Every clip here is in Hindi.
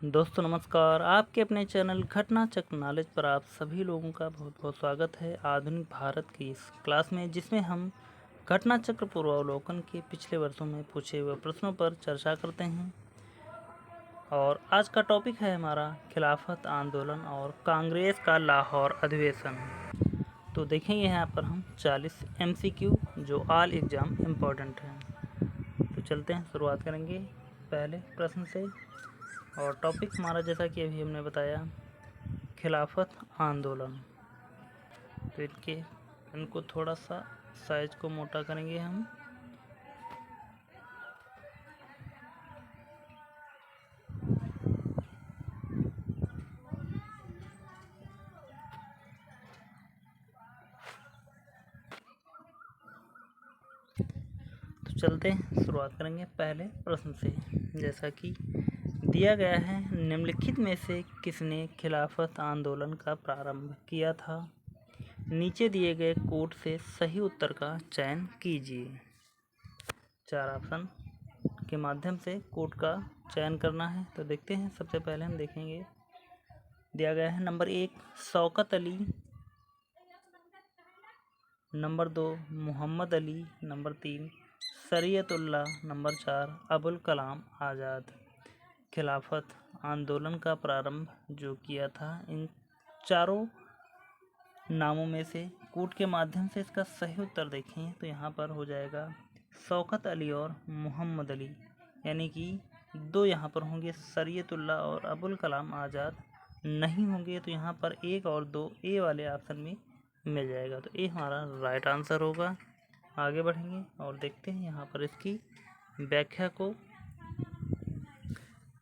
दोस्तों नमस्कार। आपके अपने चैनल घटना चक्र नॉलेज पर आप सभी लोगों का बहुत बहुत स्वागत है। आधुनिक भारत की इस क्लास में जिसमें हम घटना चक्र पूर्वावलोकन के पिछले वर्षों में पूछे हुए प्रश्नों पर चर्चा करते हैं। और आज का टॉपिक है हमारा खिलाफत आंदोलन और कांग्रेस का लाहौर अधिवेशन। तो देखेंगे यहाँ पर हम 40 MCQ जो ऑल एग्ज़ाम इम्पोर्टेंट हैं। तो चलते हैं, शुरुआत करेंगे पहले प्रश्न से। और टॉपिक हमारा जैसा कि अभी हमने बताया खिलाफत आंदोलन। तो इनको थोड़ा सा साइज को मोटा करेंगे हम। तो चलते हैं, शुरुआत करेंगे पहले प्रश्न से। जैसा कि दिया गया है, निम्नलिखित में से किसने खिलाफत आंदोलन का प्रारंभ किया था? नीचे दिए गए कोड से सही उत्तर का चयन कीजिए। 4 ऑप्शन के माध्यम से कोड का चयन करना है। तो देखते हैं, सबसे पहले हम देखेंगे दिया गया है number 1 Shaukat Ali, number 2 Mohammad Ali, number 3 Shariatullah, number 4 Abul Kalam Azad. Khilafat आंदोलन का प्रारंभ जो किया था इन चारों नामों में से कोड के माध्यम से इसका सही उत्तर देखें तो यहाँ पर हो जाएगा शौकत अली और मोहम्मद अली, यानी कि दो यहाँ पर होंगे, शरीयतुल्लाह और अबुल कलाम आज़ाद नहीं होंगे। तो यहाँ पर 1 और 2 ए वाले ऑप्शन में मिल जाएगा। तो ए हमारा राइट आंसर होगा। आगे बढ़ेंगे और देखते हैं यहाँ पर इसकी व्याख्या को।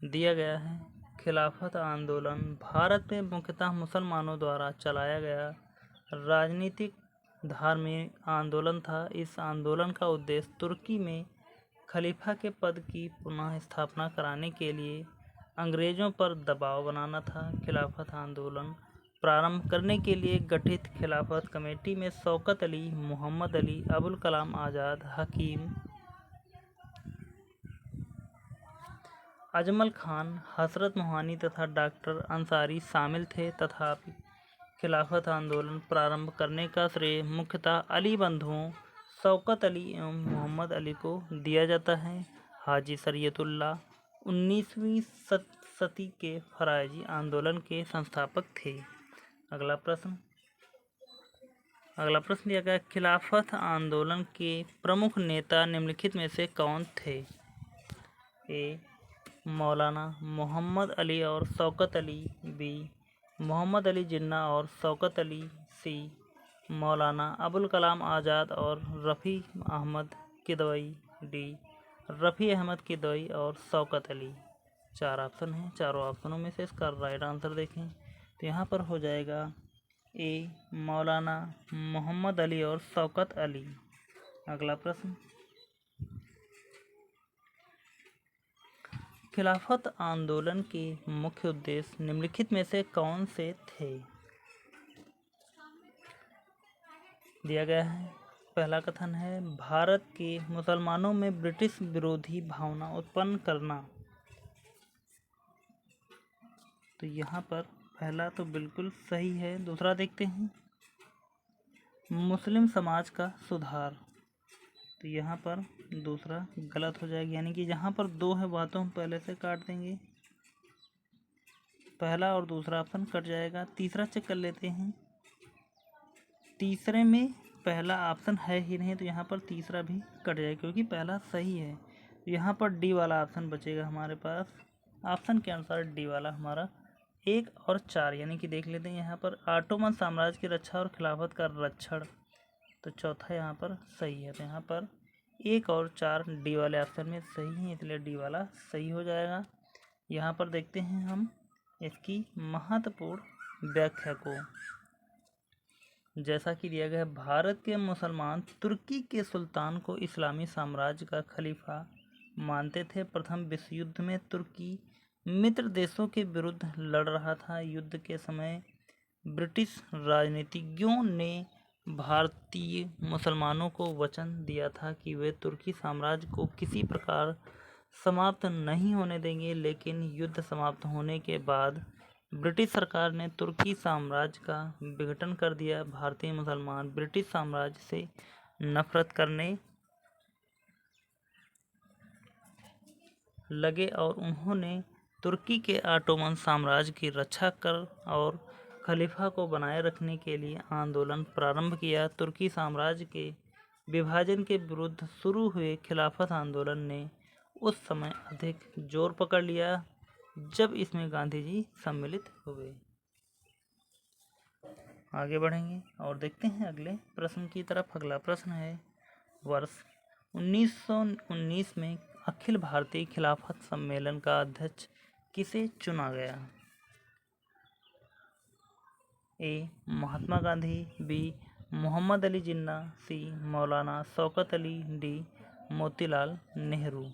दिया गया है, खिलाफत आंदोलन भारत में मुख्यतः मुसलमानों द्वारा चलाया गया राजनीतिक धार्मिक आंदोलन था। इस आंदोलन का उद्देश्य तुर्की में खलीफा के पद की पुनः स्थापना कराने के लिए अंग्रेज़ों पर दबाव बनाना था। खिलाफत आंदोलन प्रारंभ करने के लिए गठित खिलाफत कमेटी में शौकत अली, मोहम्मद अली, अबुल कलाम आज़ाद, हकीम अजमल खान, हसरत मोहानी तथा डॉक्टर अंसारी शामिल थे। तथापि खिलाफत आंदोलन प्रारंभ करने का श्रेय मुख्यतः अली बंधुओं शौकत अली एवं मोहम्मद अली को दिया जाता है। हाजी शरीयतुल्लाह 19वीं सदी के फराइजी आंदोलन के संस्थापक थे। अगला प्रश्न दिया गया, खिलाफत आंदोलन के प्रमुख नेता निम्नलिखित में से कौन थे? ए मौलाना मोहम्मद अली और शौकत अली, बी मोहम्मद अली जिन्ना और शौकत अली, सी मौलाना अबुल कलाम आज़ाद और रफ़ी अहमद किदवई, डी रफ़ी अहमद किदवई और शौकत अली। 4 ऑप्शन हैं, चारों ऑप्शनों में से इसका राइट आंसर देखें तो यहाँ पर हो जाएगा ए मौलाना मोहम्मद अली और शौकत अली। अगला प्रश्न, खिलाफत आंदोलन के मुख्य उद्देश्य निम्नलिखित में से कौन से थे? दिया गया है, पहला कथन है भारत के मुसलमानों में ब्रिटिश विरोधी भावना उत्पन्न करना। तो यहाँ पर पहला तो बिल्कुल सही है। दूसरा देखते हैं, मुस्लिम समाज का सुधार। तो यहाँ पर दूसरा गलत हो जाएगा, यानी कि जहाँ पर 2 है वह तो हम पहले से काट देंगे, पहला और दूसरा ऑप्शन कट जाएगा। तीसरा चेक कर लेते हैं, तीसरे में पहला ऑप्शन है ही नहीं, तो यहाँ पर तीसरा भी कट जाएगा क्योंकि पहला सही है। तो यहाँ पर डी वाला ऑप्शन बचेगा हमारे पास। ऑप्शन के अनुसार डी वाला हमारा 1 और 4, यानी कि देख लेते हैं यहाँ पर ऑटोमन साम्राज्य की रक्षा और खिलाफत का रक्षण। तो चौथा यहाँ पर सही है। तो यहाँ पर 1 और 4 डी वाले ऑप्शन में सही है, इसलिए डी वाला सही हो जाएगा। यहाँ पर देखते हैं हम इसकी महत्वपूर्ण व्याख्या को। जैसा कि दिया गया है, भारत के मुसलमान तुर्की के सुल्तान को इस्लामी साम्राज्य का खलीफा मानते थे। प्रथम विश्व युद्ध में तुर्की मित्र देशों के विरुद्ध लड़ रहा था। युद्ध के समय ब्रिटिश राजनीतिज्ञों ने भारतीय मुसलमानों को वचन दिया था कि वे तुर्की साम्राज्य को किसी प्रकार समाप्त नहीं होने देंगे। लेकिन युद्ध समाप्त होने के बाद ब्रिटिश सरकार ने तुर्की साम्राज्य का विघटन कर दिया। भारतीय मुसलमान ब्रिटिश साम्राज्य से नफरत करने लगे और उन्होंने तुर्की के ऑटोमन साम्राज्य की रक्षा कर और खलीफा को बनाए रखने के लिए आंदोलन प्रारंभ किया। तुर्की साम्राज्य के विभाजन के विरुद्ध शुरू हुए खिलाफत आंदोलन ने उस समय अधिक जोर पकड़ लिया जब इसमें गांधी जी सम्मिलित हुए। आगे बढ़ेंगे और देखते हैं अगले प्रश्न की तरफ। अगला प्रश्न है, वर्ष 1919 में अखिल भारतीय खिलाफत सम्मेलन का अध्यक्ष किसे चुना गया? ए. महात्मा गांधी, बी. मोहम्मद अली जिन्ना, सी. मौलाना शौकत अली, डी. मोतीलाल नेहरू।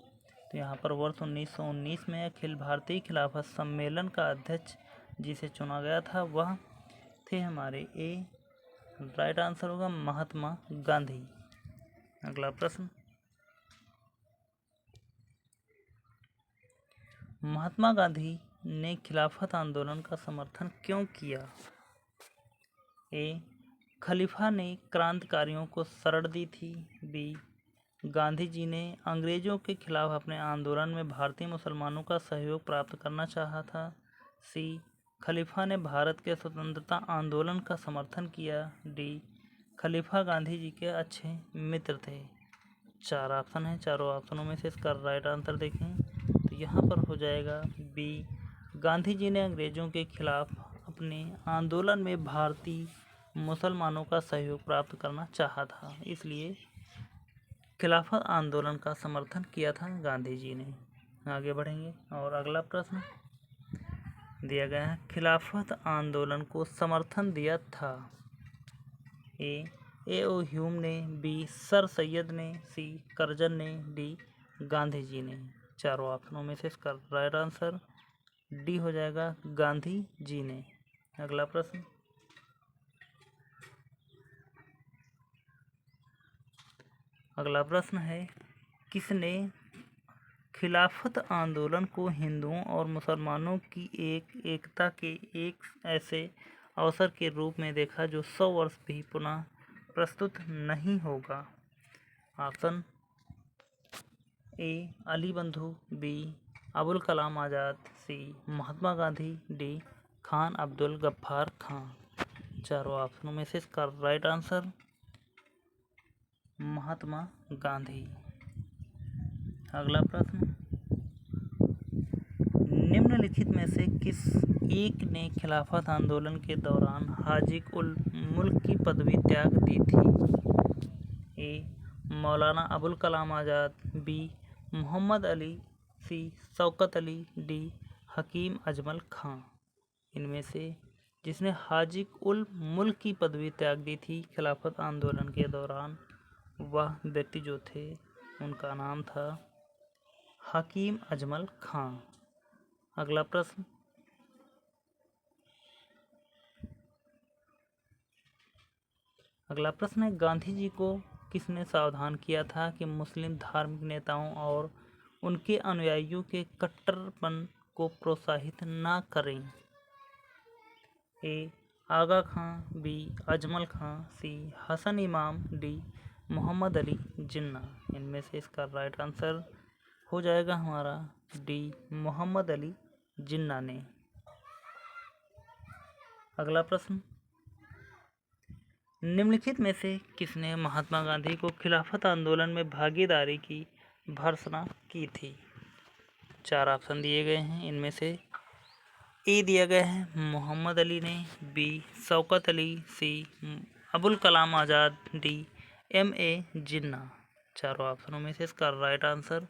तो यहाँ पर वर्ष 1919 में अखिल भारतीय खिलाफत सम्मेलन का अध्यक्ष जिसे चुना गया था वह थे हमारे ए. राइट आंसर होगा महात्मा गांधी। अगला प्रश्न, महात्मा गांधी ने खिलाफत आंदोलन का समर्थन क्यों किया? ए. खलीफा ने क्रांतिकारियों को शरण दी थी, बी. गांधी जी ने अंग्रेजों के खिलाफ अपने आंदोलन में भारतीय मुसलमानों का सहयोग प्राप्त करना चाहा था, सी. खलीफा ने भारत के स्वतंत्रता आंदोलन का समर्थन किया, डी. खलीफा गांधी जी के अच्छे मित्र थे। 4 ऑप्शन हैं, चारों ऑप्शनों में से इसका राइट आंसर देखें तो यहाँ पर हो जाएगा बी. गांधी जी ने अंग्रेजों के खिलाफ अपने आंदोलन में भारतीय मुसलमानों का सहयोग प्राप्त करना चाहा था, इसलिए खिलाफत आंदोलन का समर्थन किया था गांधी जी ने। आगे बढ़ेंगे और अगला प्रश्न दिया गया है, खिलाफत आंदोलन को समर्थन दिया था? ए. ओ. ह्यूम ने, बी. सर सैयद ने, सी. करजन ने, डी. गांधी जी ने। चारों ऑप्शनों में से इसका राइट आंसर डी हो जाएगा, गांधी जी ने। अगला प्रश्न, अगला प्रश्न है, किसने खिलाफत आंदोलन को हिंदुओं और मुसलमानों की एकता के एक ऐसे अवसर के रूप में देखा जो 100 वर्ष भी पुनः प्रस्तुत नहीं होगा? Option A. अली बंधु, B. Abul Kalam Azad, C. Mahatma Gandhi, D. Khan Abdul Ghaffar Khan. चारों ऑप्शनों में से इसका राइट आंसर महात्मा गांधी। अगला प्रश्न, निम्नलिखित में से किस एक ने खिलाफत आंदोलन के दौरान हाजी उल मुल्क की पदवी त्याग दी थी? ए. मौलाना अबुल कलाम आज़ाद, बी. मोहम्मद अली, सी. शौकत अली, डी. हकीम अजमल खां। इनमें से जिसने हाजी उल मुल्क की पदवी त्याग दी थी खिलाफत आंदोलन के दौरान, वह व्यक्ति जो थे उनका नाम था हकीम अजमल खां। अगला प्रश्न, अगला प्रश्न है, गांधी जी को किसने सावधान किया था कि मुस्लिम धार्मिक नेताओं और उनके अनुयायियों के कट्टरपन को प्रोत्साहित न करें? ए. आगा खां, बी. अजमल खां, सी. हसन इमाम, डी. मोहम्मद अली जिन्ना। इनमें से इसका राइट आंसर हो जाएगा हमारा डी. मोहम्मद अली जिन्ना ने। अगला प्रश्न, निम्नलिखित में से किसने महात्मा गांधी को खिलाफत आंदोलन में भागीदारी की भर्त्सना की थी? 4 ऑप्शन दिए गए हैं, इनमें से ए दिया गया है मोहम्मद अली ने, बी. शौकत अली, सी. अबुल कलाम आज़ाद, डी. M.A. जिन्ना। चारों ऑप्शनों में से इसका राइट आंसर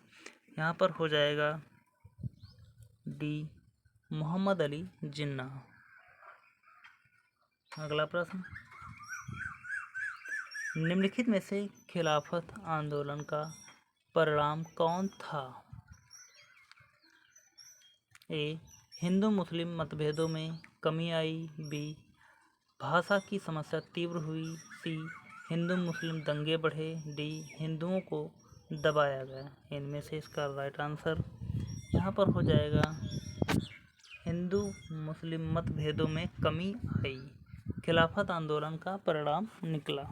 यहाँ पर हो जाएगा डी. मोहम्मद अली जिन्ना। अगला प्रश्न, निम्नलिखित में से खिलाफत आंदोलन का परिणाम कौन था? ए. हिंदू मुस्लिम मतभेदों में कमी आई, बी. भाषा की समस्या तीव्र हुई, सी. हिंदू मुस्लिम दंगे बढ़े, डी. हिंदुओं को दबाया गया। इनमें से इसका राइट आंसर यहाँ पर हो जाएगा हिंदू मुस्लिम मतभेदों में कमी आई, खिलाफत आंदोलन का परिणाम निकला।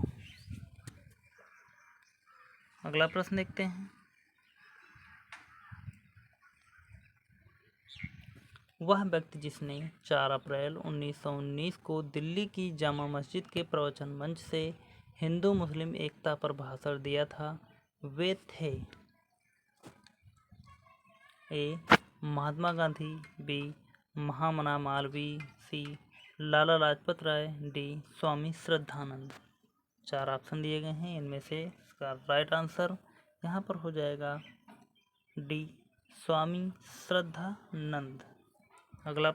अगला प्रश्न देखते हैं। वह व्यक्ति जिसने 4 अप्रैल 1919 को दिल्ली की जामा मस्जिद के प्रवचन मंच से हिंदू मुस्लिम एकता पर भाषण दिया था, वे थे ए. महात्मा गांधी, बी. महामना मालवीय, सी. लाला लाजपत राय, डी. स्वामी श्रद्धानंद। 4 ऑप्शन दिए गए हैं, इनमें से इसका राइट आंसर यहाँ पर हो जाएगा डी. स्वामी श्रद्धानंद। अगला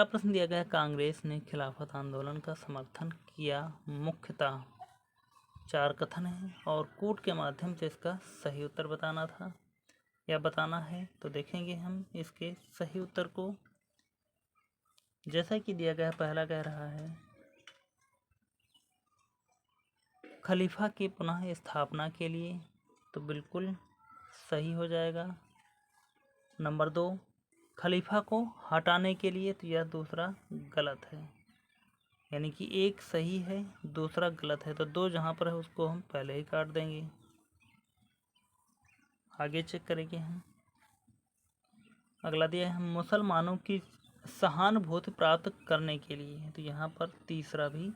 प्रश्न दिया गया, कांग्रेस ने खिलाफत आंदोलन का समर्थन किया मुख्यतः। 4 कथन है और कूट के माध्यम से इसका सही उत्तर बताना था या बताना है। तो देखेंगे हम इसके सही उत्तर को। जैसा कि दिया गया, पहला कह रहा है खलीफा की पुनः स्थापना के लिए, तो बिल्कुल सही हो जाएगा। नंबर 2, खलीफा को हटाने के लिए, तो यह दूसरा गलत है, यानी कि एक सही है दूसरा गलत है, तो 2 जहाँ पर है उसको हम पहले ही काट देंगे। आगे चेक करेंगे हम। अगला दिया है मुसलमानों की सहानुभूति प्राप्त करने के लिए, तो यहाँ पर तीसरा भी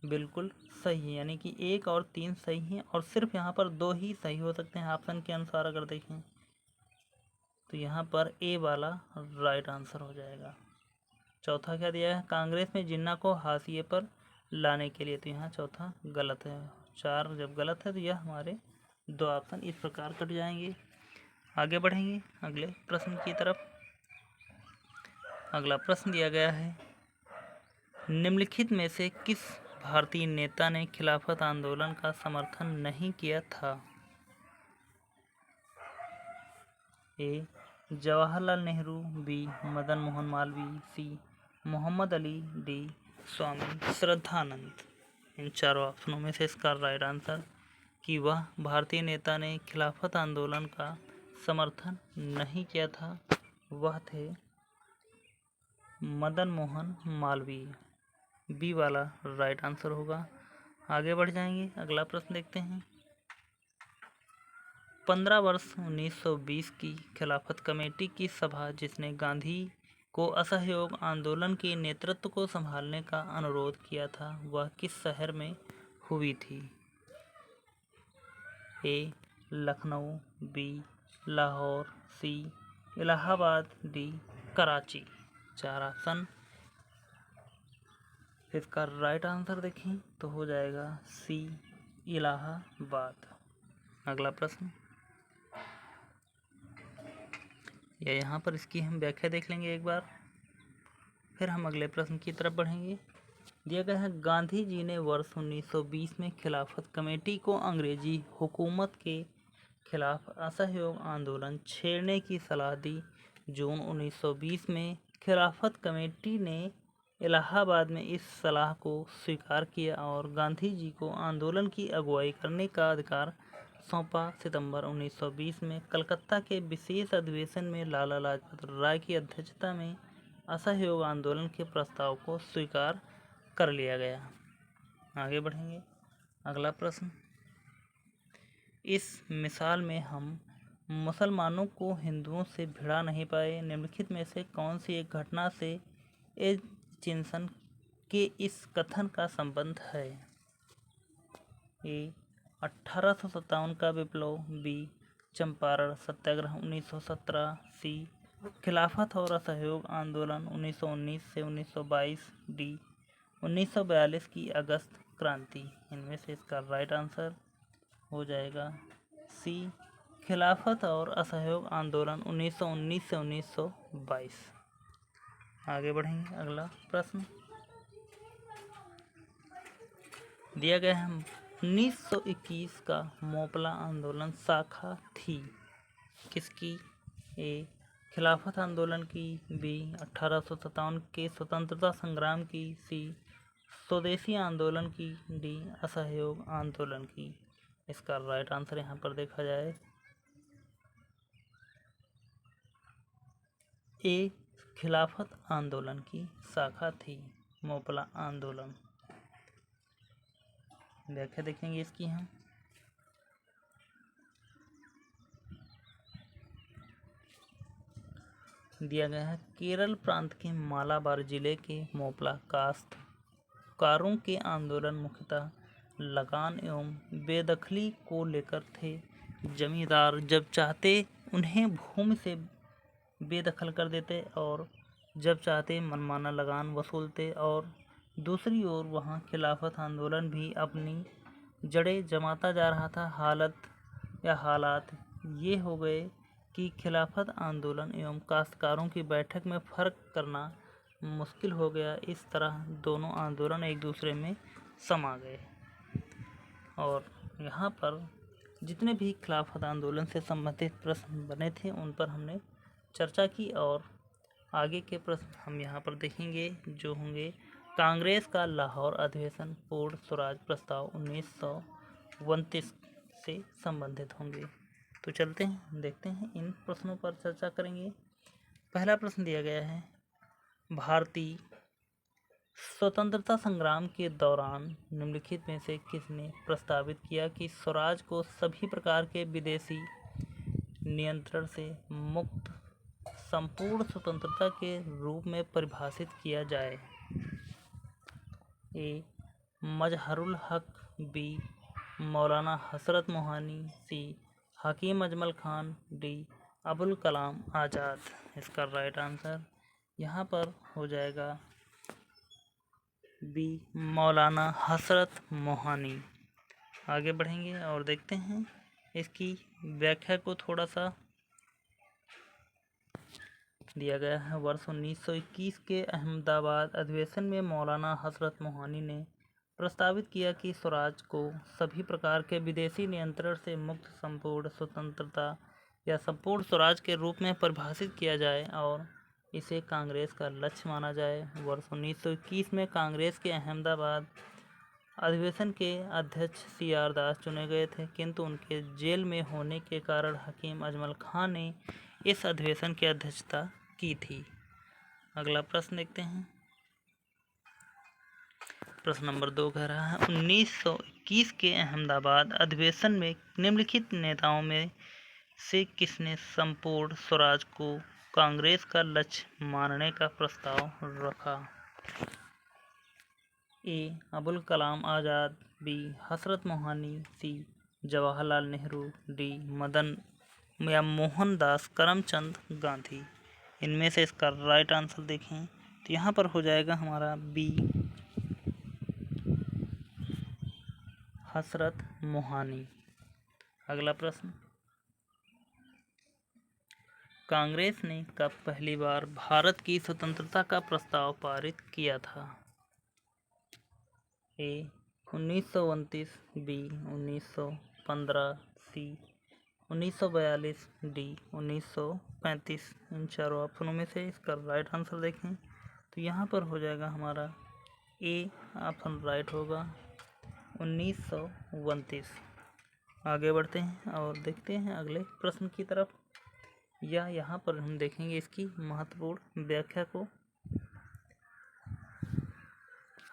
बिल्कुल सही है, यानी कि 1 और 3 सही हैं और सिर्फ यहाँ पर 2 ही सही हो सकते हैं ऑप्शन के अनुसार अगर देखें तो यहाँ पर ए वाला राइट आंसर हो जाएगा। चौथा क्या दिया है, कांग्रेस में जिन्ना को हाशिए पर लाने के लिए, तो यहाँ चौथा गलत है। 4 जब गलत है तो यह हमारे 2 ऑप्शन इस प्रकार कट जाएंगे। आगे बढ़ेंगे अगले प्रश्न की तरफ। अगला प्रश्न दिया गया है, निम्नलिखित में से किस भारतीय नेता ने खिलाफत आंदोलन का समर्थन नहीं किया था। ए. जवाहरलाल नेहरू, बी. मदन मोहन मालवीय, सी. मोहम्मद अली, डी. स्वामी श्रद्धानंद। इन 4 ऑप्शनों में से इसका राइट आंसर कि वह भारतीय नेता ने खिलाफत आंदोलन का समर्थन नहीं किया था, वह थे मदन मोहन मालवीय। बी वाला राइट आंसर होगा। आगे बढ़ जाएंगे, अगला प्रश्न देखते हैं। 15 वर्ष 1920 की खिलाफत कमेटी की सभा जिसने गांधी को असहयोग आंदोलन के नेतृत्व को संभालने का अनुरोध किया था, वह किस शहर में हुई थी। ए. लखनऊ, बी. लाहौर, सी. इलाहाबाद, डी. कराची। 4 ऑप्शन, इसका राइट आंसर देखें तो हो जाएगा सी. इलाहाबाद। अगला प्रश्न, या यहाँ पर इसकी हम व्याख्या देख लेंगे एक बार, फिर हम अगले प्रश्न की तरफ बढ़ेंगे। दिया गया है, गांधी जी ने वर्ष 1920 में खिलाफत कमेटी को अंग्रेजी हुकूमत के खिलाफ असहयोग आंदोलन छेड़ने की सलाह दी। जून 1920 में खिलाफत कमेटी ने इलाहाबाद में इस सलाह को स्वीकार किया और गांधी जी को आंदोलन की अगुवाई करने का अधिकार सौंपा। सितंबर 1920 में कलकत्ता के विशेष अधिवेशन में लाला लाजपत राय की अध्यक्षता में असहयोग आंदोलन के प्रस्ताव को स्वीकार कर लिया गया। आगे बढ़ेंगे, अगला प्रश्न, इस मिसाल में हम मुसलमानों को हिंदुओं से भिड़ा नहीं पाए, निम्नलिखित में से कौन सी एक घटना से एचिन्सन के इस कथन का संबंध है। ए. 1857 का विप्लव, बी. चंपारण सत्याग्रह 1917, सी. खिलाफत और असहयोग आंदोलन 1919 से 1922, डी. 1942 की अगस्त क्रांति। इनमें से इसका राइट आंसर हो जाएगा सी. खिलाफत और असहयोग आंदोलन 1919 से 1922। आगे बढ़ेंगे, अगला प्रश्न दिया गया है, 1921 का मोपला आंदोलन शाखा थी किसकी। ए. खिलाफत आंदोलन की, बी. 1857 के स्वतंत्रता संग्राम की, सी. स्वदेशी आंदोलन की, डी असहयोग आंदोलन की। इसका राइट आंसर यहाँ पर देखा जाए ए खिलाफत आंदोलन की शाखा थी मोपला आंदोलन। व्याख्या देखेंगे इसकी हम। दिया गया है केरल प्रांत के मालाबार जिले के मोपला काश्तकारों के आंदोलन मुख्यतः लगान एवं बेदखली को लेकर थे। जमींदार जब चाहते उन्हें भूमि से बेदखल कर देते और जब चाहते मनमाना लगान वसूलते, और दूसरी ओर वहाँ खिलाफत आंदोलन भी अपनी जड़ें जमाता जा रहा था। हालात ये हो गए कि खिलाफत आंदोलन एवं काश्तकारों की बैठक में फ़र्क करना मुश्किल हो गया। इस तरह दोनों आंदोलन एक दूसरे में समा गए। और यहाँ पर जितने भी खिलाफत आंदोलन से संबंधित प्रश्न बने थे उन पर हमने चर्चा की, और आगे के प्रश्न हम यहाँ पर देखेंगे जो होंगे कांग्रेस का लाहौर अधिवेशन पूर्ण स्वराज प्रस्ताव 1929 से संबंधित होंगे। तो चलते हैं देखते हैं इन प्रश्नों पर चर्चा करेंगे। पहला प्रश्न दिया गया है भारतीय स्वतंत्रता संग्राम के दौरान निम्नलिखित में से किसने प्रस्तावित किया कि स्वराज को सभी प्रकार के विदेशी नियंत्रण से मुक्त संपूर्ण स्वतंत्रता के रूप में परिभाषित किया जाए। ए मजहरुल हक, बी मौलाना हसरत मोहानी, सी हकीम अजमल खान, डी अबुल कलाम आज़ाद। इसका राइट आंसर यहाँ पर हो जाएगा बी मौलाना हसरत मोहानी। आगे बढ़ेंगे और देखते हैं इसकी व्याख्या को। थोड़ा सा दिया गया है वर्ष 1921 के अहमदाबाद अधिवेशन में मौलाना हसरत मोहानी ने प्रस्तावित किया कि स्वराज को सभी प्रकार के विदेशी नियंत्रण से मुक्त संपूर्ण स्वतंत्रता या संपूर्ण स्वराज के रूप में परिभाषित किया जाए और इसे कांग्रेस का लक्ष्य माना जाए। वर्ष 1921 में कांग्रेस के अहमदाबाद अधिवेशन के अध्यक्ष CR दास चुने गए थे, किंतु उनके जेल में होने के कारण हकीम अजमल खान ने इस अधिवेशन की अध्यक्षता की थी। अगला प्रश्न देखते हैं। प्रश्न नंबर 2 कह रहा है 1921 के अहमदाबाद अधिवेशन में निम्नलिखित नेताओं में से किसने संपूर्ण स्वराज को कांग्रेस का लक्ष्य मानने का प्रस्ताव रखा। ए अबुल कलाम आज़ाद, बी हसरत मोहानी, सी जवाहरलाल नेहरू, डी मोहनदास करमचंद गांधी। इनमें से इसका राइट आंसर देखें तो यहाँ पर हो जाएगा हमारा बी हसरत मोहानी। अगला प्रश्न कांग्रेस ने कब पहली बार भारत की स्वतंत्रता का प्रस्ताव पारित किया था। ए 1929, बी 1915, सी 1942, डी 1935। इन चारों ऑप्शनों में से इसका राइट आंसर देखें तो यहाँ पर हो जाएगा हमारा ए ऑप्शन राइट होगा 1929। आगे बढ़ते हैं और देखते हैं अगले प्रश्न की तरफ। यहाँ पर हम देखेंगे इसकी महत्वपूर्ण व्याख्या को।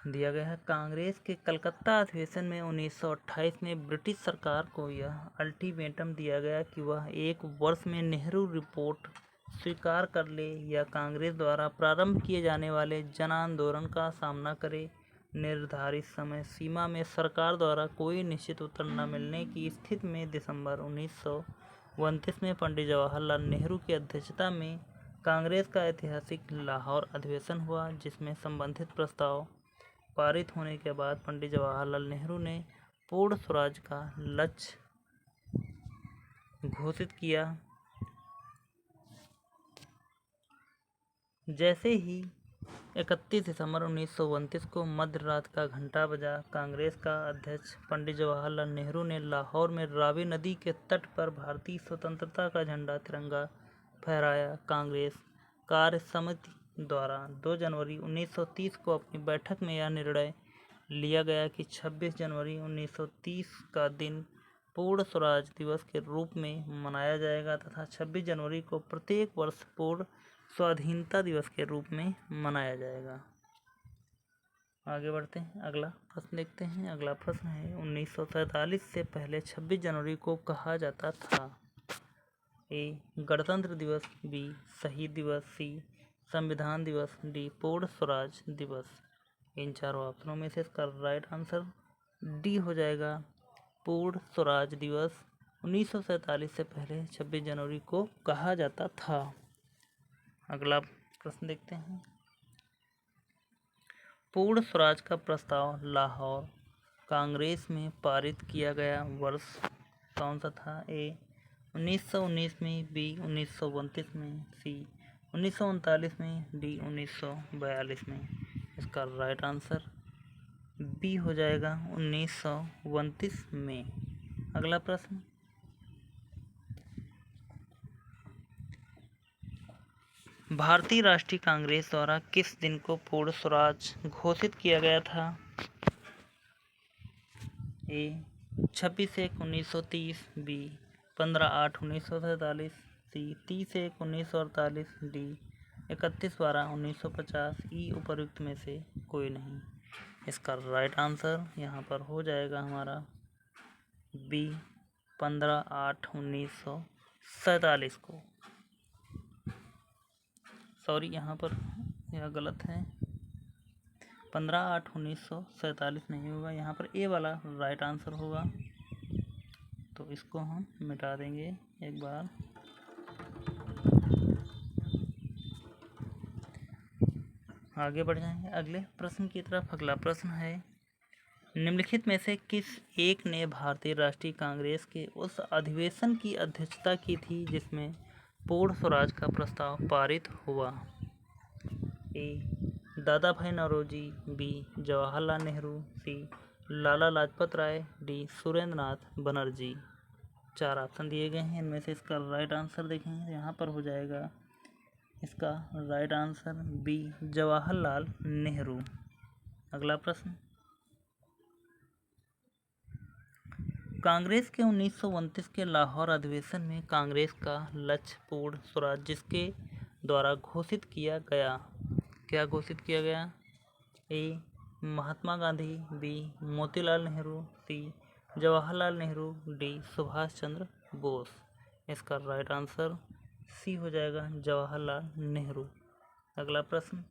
दिया गया है कांग्रेस के कलकत्ता अधिवेशन में 1928 में ब्रिटिश सरकार को यह अल्टीमेटम दिया गया कि वह 1 वर्ष में नेहरू रिपोर्ट स्वीकार कर ले या कांग्रेस द्वारा प्रारंभ किए जाने वाले जन आंदोलन का सामना करे। निर्धारित समय सीमा में सरकार द्वारा कोई निश्चित उत्तर न मिलने की स्थिति में दिसंबर 1929 में पंडित जवाहरलाल नेहरू की अध्यक्षता में कांग्रेस का ऐतिहासिक लाहौर अधिवेशन हुआ, जिसमें संबंधित प्रस्ताव पारित होने के बाद पंडित जवाहरलाल नेहरू ने पूर्ण स्वराज का लक्ष्य घोषित किया। जैसे ही 31 दिसंबर 1929 को मध्य रात का घंटा बजा, कांग्रेस का अध्यक्ष पंडित जवाहरलाल नेहरू ने लाहौर में रावी नदी के तट पर भारतीय स्वतंत्रता का झंडा तिरंगा फहराया। कांग्रेस कार्य समिति द्वारा 2 जनवरी 1930 को अपनी बैठक में यह निर्णय लिया गया कि 26 जनवरी 1930 का दिन पूर्ण स्वराज दिवस के रूप में मनाया जाएगा तथा 26 जनवरी को प्रत्येक वर्ष पूर्ण स्वाधीनता दिवस के रूप में मनाया जाएगा। आगे बढ़ते हैं, अगला प्रश्न देखते हैं। अगला प्रश्न है 1947 से पहले 26 जनवरी को कहा जाता था। ए गणतंत्र दिवस, बी शहीद दिवस, सी संविधान दिवस, डी पूर्ण स्वराज दिवस। इन चारों ऑप्शनों में से इसका राइट आंसर डी हो जाएगा, पूर्ण स्वराज दिवस 1947 से पहले 26 जनवरी को कहा जाता था। अगला प्रश्न देखते हैं। पूर्ण स्वराज का प्रस्ताव लाहौर कांग्रेस में पारित किया गया वर्ष कौन सा था? ए 1919 में, बी 1932 में, सी 1939 में, डी 1942 में। इसका राइट आंसर बी हो जाएगा 1929 में। अगला प्रश्न, भारतीय राष्ट्रीय कांग्रेस द्वारा किस दिन को पूर्ण स्वराज घोषित किया गया था? ए 26/1/1930, बी 15/8/1947, सी 30/1/1948, डी 31/12/1950। ई उपर्युक्त में से कोई नहीं। इसका राइट आंसर यहाँ पर हो जाएगा हमारा बी 15/8/1947 को। सॉरी, यहाँ पर यह गलत है, 15/8/1947 नहीं होगा, यहाँ पर ए वाला राइट आंसर होगा, तो इसको हम मिटा देंगे एक बार। आगे बढ़ जाएंगे अगले प्रश्न की तरफ। अगला प्रश्न है, निम्नलिखित में से किस एक ने भारतीय राष्ट्रीय कांग्रेस के उस अधिवेशन की अध्यक्षता की थी जिसमें पूर्ण स्वराज का प्रस्ताव पारित हुआ? ए दादा भाई नौरोजी, बी जवाहरलाल नेहरू, सी लाला लाजपत राय, डी सुरेंद्र नाथ बनर्जी। चार ऑप्शन दिए गए हैं, इनमें से इसका राइट आंसर देखें, यहाँ पर हो जाएगा इसका right answer B Jawaharlal Nehru. अगला प्रश्न, कांग्रेस के 1929 के लाहौर अधिवेशन में कांग्रेस का लक्ष्य पूर्ण स्वराज जिसके द्वारा घोषित किया गया? क्या घोषित किया गया? ए महात्मा गांधी, बी मोतीलाल नेहरू, सी जवाहरलाल नेहरू, डी सुभाष चंद्र बोस। इसका राइट आंसर सी हो जाएगा, जवाहरलाल नेहरू। अगला प्रश्न,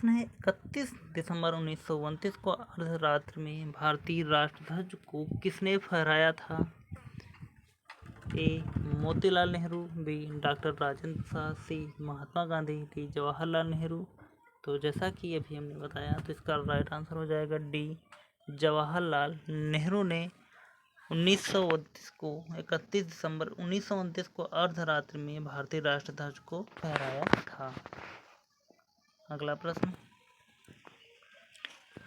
है 31 दिसंबर 1929 को अर्धरात्रि में भारतीय राष्ट्रध्वज को किसने फहराया था? ए मोतीलाल नेहरू, बी डॉक्टर राजेंद्र प्रसाद, सी महात्मा गांधी, डी जवाहरलाल नेहरू। तो जैसा कि अभी हमने बताया, तो इसका राइट आंसर हो जाएगा डी जवाहरलाल नेहरू ने 31 दिसंबर 1929 को अर्धरात्रि में भारतीय राष्ट्रध्वज को फहराया था। अगला प्रश्न,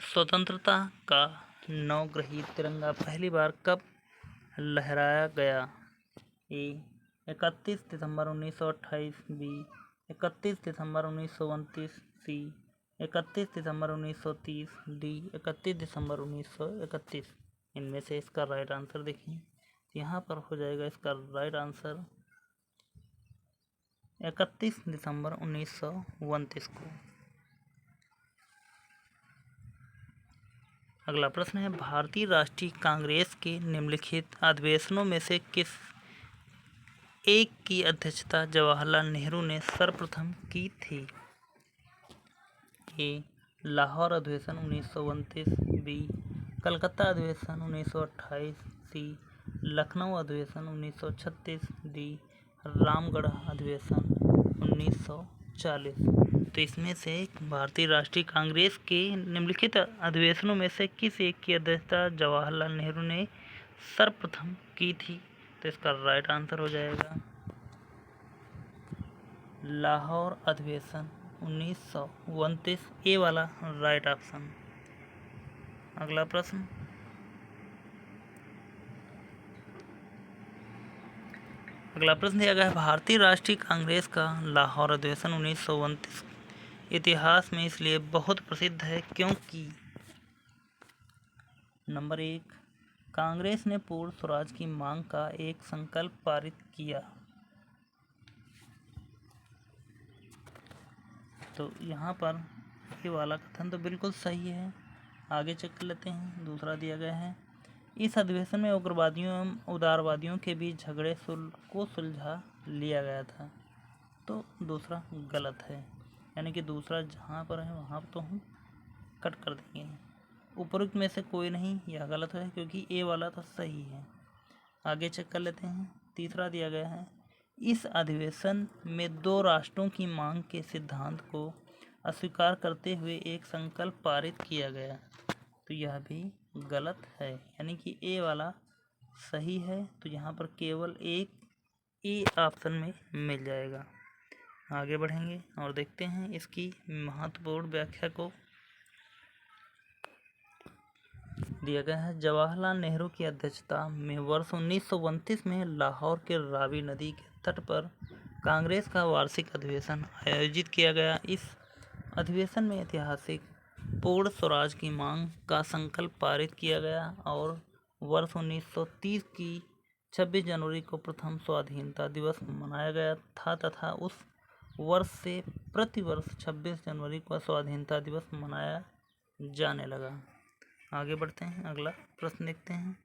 स्वतंत्रता का नवग्रही तिरंगा पहली बार कब लहराया गया? ए 31 दिसंबर 1928, बी 31 दिसंबर 1929, सी 31 दिसंबर 1930, डी 31 दिसंबर 1931। इनमें से इसका राइट आंसर देखिए, यहाँ पर हो जाएगा इसका राइट आंसर 31 दिसंबर 1929 को। अगला प्रश्न है, भारतीय राष्ट्रीय कांग्रेस के निम्नलिखित अधिवेशनों में से किस एक की अध्यक्षता जवाहरलाल नेहरू ने सर्वप्रथम की थी? ए लाहौर अधिवेशन 1929, बी कलकत्ता अधिवेशन 1928, सी लखनऊ अधिवेशन 1936, डी रामगढ़ अधिवेशन 1940। तो इसमें से भारतीय राष्ट्रीय कांग्रेस के निम्नलिखित अधिवेशनों में से किस एक की अध्यक्षता जवाहरलाल नेहरू ने सर्वप्रथम की थी? तो इसका राइट आंसर हो जाएगा लाहौर अधिवेशन 1929, ए वाला राइट ऑप्शन। अगला प्रश्न, दिया गया है, भारतीय राष्ट्रीय कांग्रेस का लाहौर अधिवेशन 1929 इतिहास में इसलिए बहुत प्रसिद्ध है क्योंकि नंबर 1, कांग्रेस ने पूर्ण स्वराज की मांग का एक संकल्प पारित किया। तो यहाँ पर ये वाला कथन तो बिल्कुल सही है। आगे चेक कर लेते हैं। दूसरा दिया गया है, इस अधिवेशन में उग्रवादियों एवं उदारवादियों के बीच झगड़े को सुलझा लिया गया था। तो दूसरा गलत है, यानी कि दूसरा जहाँ पर है वहाँ तो हम कट कर देंगे। उपरोक्त में से कोई नहीं, यह गलत है क्योंकि ए वाला तो सही है। आगे चेक कर लेते हैं। तीसरा दिया गया है, इस अधिवेशन में 2 राष्ट्रों की मांग के सिद्धांत को अस्वीकार करते हुए एक संकल्प पारित किया गया। तो यह भी गलत है, यानी कि ए वाला सही है। तो यहाँ पर केवल एक ए ऑप्शन में मिल जाएगा। आगे बढ़ेंगे और देखते हैं इसकी महत्वपूर्ण व्याख्या को। दिया गया है, जवाहरलाल नेहरू की अध्यक्षता में वर्ष 1929 में लाहौर के रावी नदी के तट पर कांग्रेस का वार्षिक अधिवेशन आयोजित किया गया। इस अधिवेशन में ऐतिहासिक पूर्ण स्वराज की मांग का संकल्प पारित किया गया और वर्ष 1930 की 26 जनवरी को प्रथम स्वाधीनता दिवस मनाया गया था तथा उस वर्ष से प्रतिवर्ष 26 जनवरी को स्वाधीनता दिवस मनाया जाने लगा। आगे बढ़ते हैं, अगला प्रश्न देखते हैं।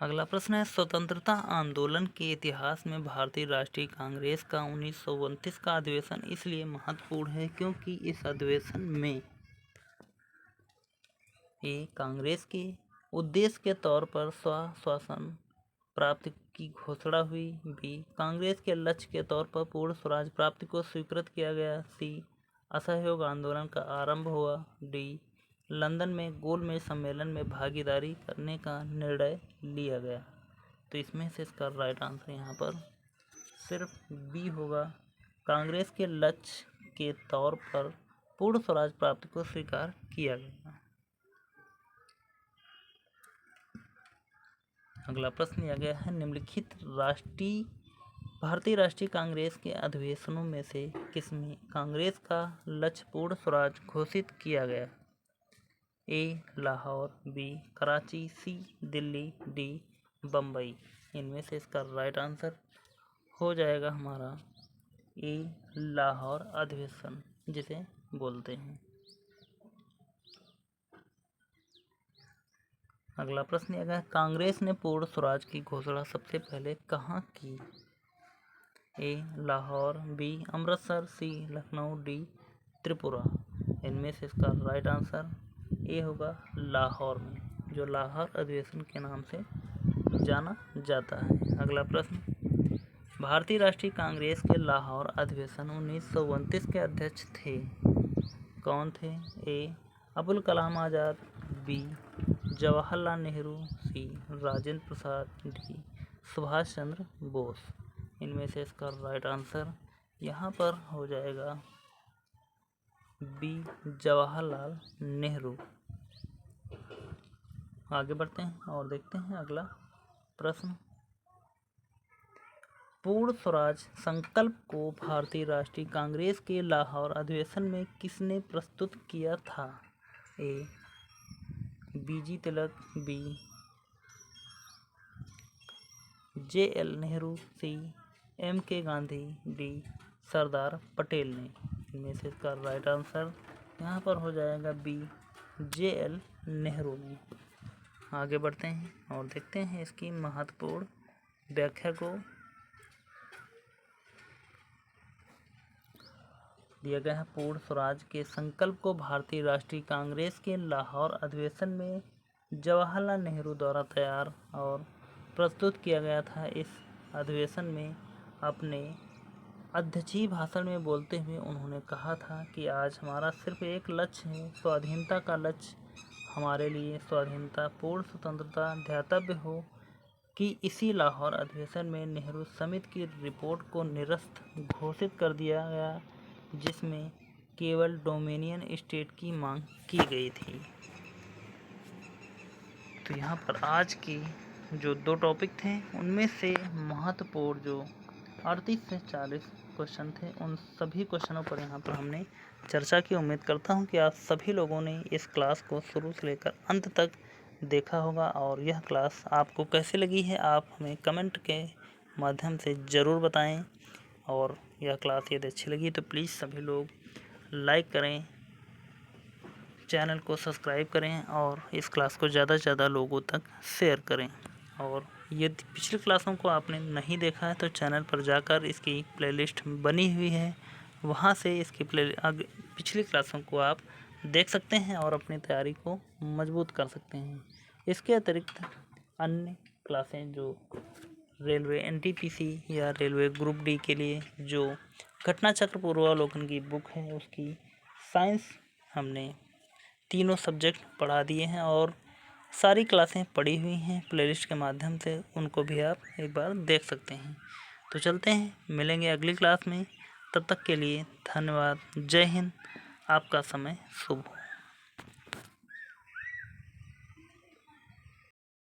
अगला प्रश्न है, स्वतंत्रता आंदोलन के इतिहास में भारतीय राष्ट्रीय कांग्रेस का 1929 का अधिवेशन इसलिए महत्वपूर्ण है क्योंकि इस अधिवेशन में ए, कांग्रेस के उद्देश्य के तौर पर स्वशासन प्राप्ति की घोषणा हुई। बी, कांग्रेस के लक्ष्य के तौर पर पूर्ण स्वराज प्राप्ति को स्वीकृत किया गया। सी, असहयोग आंदोलन का आरंभ हुआ। डी, लंदन में गोलमेज सम्मेलन में भागीदारी करने का निर्णय लिया गया। तो इसमें से इसका राइट आंसर यहाँ पर सिर्फ बी होगा, कांग्रेस के लक्ष्य के तौर पर पूर्ण स्वराज प्राप्ति को स्वीकार किया गया। अगला प्रश्न दिया गया है, निम्नलिखित भारतीय राष्ट्रीय कांग्रेस के अधिवेशनों में से किसमें कांग्रेस का लक्ष्य पूर्ण स्वराज घोषित किया गया? ए, लाहौर। बी, कराची। सी, दिल्ली। डी, बम्बई। इनमें से इसका राइट आंसर हो जाएगा हमारा ए, लाहौर अधिवेशन जिसे बोलते हैं। अगला प्रश्न यह है, कांग्रेस ने पूर्ण स्वराज की घोषणा सबसे पहले कहाँ की? ए, लाहौर। बी, अमृतसर। सी, लखनऊ। डी, त्रिपुरा। इनमें से इसका राइट आंसर ए होगा, लाहौर में, जो लाहौर अधिवेशन के नाम से जाना जाता है। अगला प्रश्न, भारतीय राष्ट्रीय कांग्रेस के लाहौर अधिवेशन 1929 के अध्यक्ष थे, कौन थे? ए, अबुल कलाम आज़ाद। बी, जवाहरलाल नेहरू। सी, राजेंद्र प्रसाद। डी, सुभाष चंद्र बोस। इनमें से इसका राइट आंसर यहाँ पर हो जाएगा बी, जवाहरलाल नेहरू। आगे बढ़ते हैं और देखते हैं अगला प्रश्न, पूर्ण स्वराज संकल्प को भारतीय राष्ट्रीय कांग्रेस के लाहौर अधिवेशन में किसने प्रस्तुत किया था? ए, बीजी तिलक। बी, जे.एल. नेहरू। सी, M.K. गांधी। डी, सरदार पटेल ने। इनमें से इसका राइट आंसर यहाँ पर हो जाएगा बी, जे.एल. नेहरू ने। आगे बढ़ते हैं और देखते हैं इसकी महत्वपूर्ण व्याख्या को। दिया गया है, पूर्ण स्वराज के संकल्प को भारतीय राष्ट्रीय कांग्रेस के लाहौर अधिवेशन में जवाहरलाल नेहरू द्वारा तैयार और प्रस्तुत किया गया था। इस अधिवेशन में अपने अध्यक्षीय भाषण में बोलते हुए उन्होंने कहा था कि आज हमारा सिर्फ एक लक्ष्य है, स्वाधीनता का लक्ष्य। हमारे लिए स्वाधीनता, पूर्ण स्वतंत्रता ध्येतव्य हो कि इसी लाहौर अधिवेशन में नेहरू समिति की रिपोर्ट को निरस्त घोषित कर दिया गया, जिसमें केवल डोमिनियन स्टेट की मांग की गई थी। तो यहाँ पर आज की जो 2 टॉपिक थे उनमें से महत्वपूर्ण जो 38 से 40 क्वेश्चन थे। उन सभी क्वेश्चनों पर यहाँ पर हमने चर्चा की। उम्मीद करता हूँ कि आप सभी लोगों ने इस क्लास को शुरू से लेकर अंत तक देखा होगा और यह क्लास आपको कैसी लगी है आप हमें कमेंट के माध्यम से ज़रूर बताएं। और यह क्लास यदि अच्छी लगी तो प्लीज़ सभी लोग लाइक करें, चैनल को सब्सक्राइब करें और इस क्लास को ज़्यादा से ज़्यादा लोगों तक शेयर करें। और यदि पिछली क्लासों को आपने नहीं देखा है तो चैनल पर जाकर इसकी प्लेलिस्ट बनी हुई है, वहाँ से इसकी पिछली क्लासों को आप देख सकते हैं और अपनी तैयारी को मजबूत कर सकते हैं। इसके अतिरिक्त अन्य क्लासें जो रेलवे एनटीपीसी या रेलवे ग्रुप डी के लिए जो घटना चक्र पूर्वावलोकन की बुक है उसकी साइंस हमने तीनों सब्जेक्ट पढ़ा दिए हैं और सारी क्लासें पढ़ी हुई हैं प्लेलिस्ट के माध्यम से, उनको भी आप एक बार देख सकते हैं। तो चलते हैं, मिलेंगे अगली क्लास में। तब तक के लिए धन्यवाद। जय हिंद। आपका समय शुभ हो।